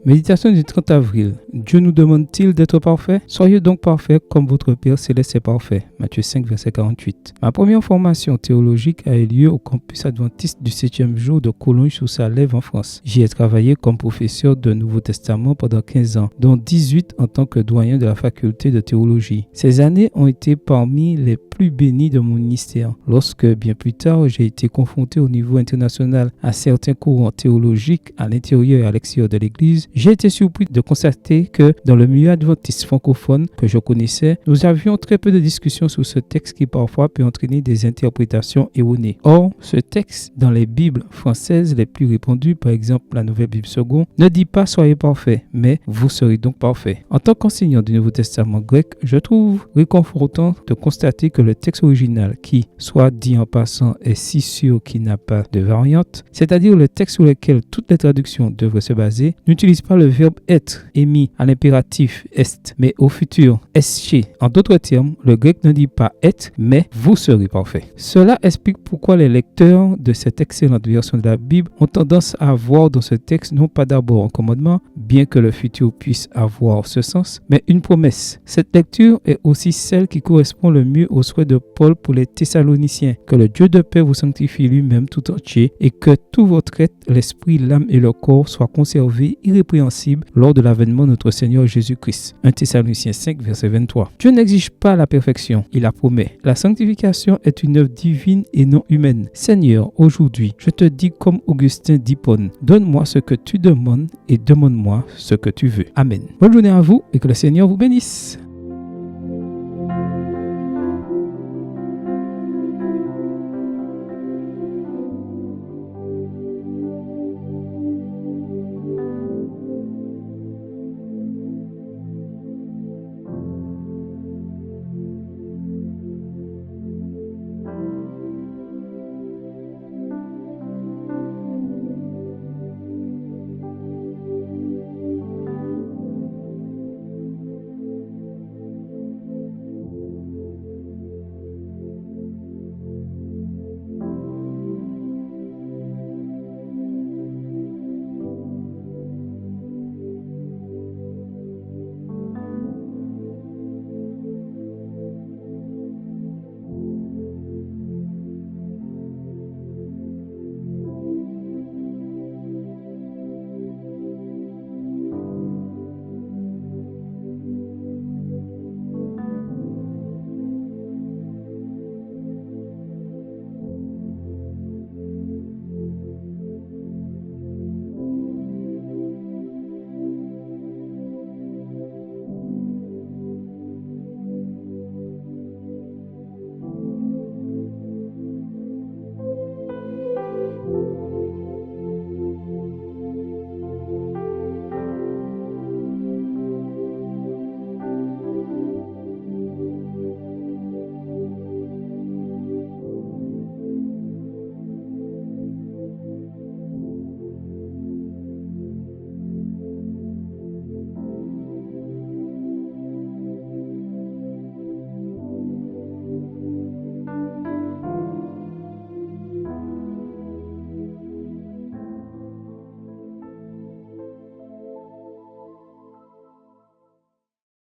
Méditation du 30 avril. Dieu nous demande-t-il d'être parfaits? Soyez donc parfaits comme votre Père céleste est parfait. Matthieu 5, verset 48. Ma première formation théologique a eu lieu au campus adventiste du 7e jour de Cologne-sur-Salève en France. J'y ai travaillé comme professeur de Nouveau Testament pendant 15 ans, dont 18 en tant que doyen de la faculté de théologie. Ces années ont été parmi les plus bénies de mon ministère. Lorsque, bien plus tard, j'ai été confronté au niveau international à certains courants théologiques à l'intérieur et à l'extérieur de l'Église, j'ai été surpris de constater que dans le milieu adventiste francophone que je connaissais, nous avions très peu de discussions sur ce texte qui parfois peut entraîner des interprétations erronées. Or, ce texte dans les Bibles françaises les plus répandues, par exemple la Nouvelle Bible Seconde, ne dit pas soyez parfaits, mais vous serez donc parfaits. En tant qu'enseignant du Nouveau Testament grec, je trouve réconfortant de constater que le texte original, qui, soit dit en passant, est si sûr qu'il n'a pas de variante, c'est-à-dire le texte sur lequel toutes les traductions devraient se baser, n'utilise pas le verbe être émis à l'impératif est, mais au futur esche. En d'autres termes, le grec ne dit pas être, mais vous serez parfait. Cela explique pourquoi les lecteurs de cette excellente version de la Bible ont tendance à voir dans ce texte non pas d'abord un commandement, bien que le futur puisse avoir ce sens, mais une promesse. Cette lecture est aussi celle qui correspond le mieux au souhait de Paul pour les Thessaloniciens, que le Dieu de paix vous sanctifie lui-même tout entier et que tout votre être, l'esprit, l'âme et le corps soient conservés irrépréhensibles lors de l'avènement de notre Seigneur Jésus-Christ. 1 Thessaloniciens 5, verset 23. Dieu n'exige pas la perfection, il la promet. La sanctification est une œuvre divine et non humaine. Seigneur, aujourd'hui, je te dis comme Augustin d'Hippone, donne-moi ce que tu demandes et demande-moi ce que tu veux. Amen. Bonne journée à vous et que le Seigneur vous bénisse.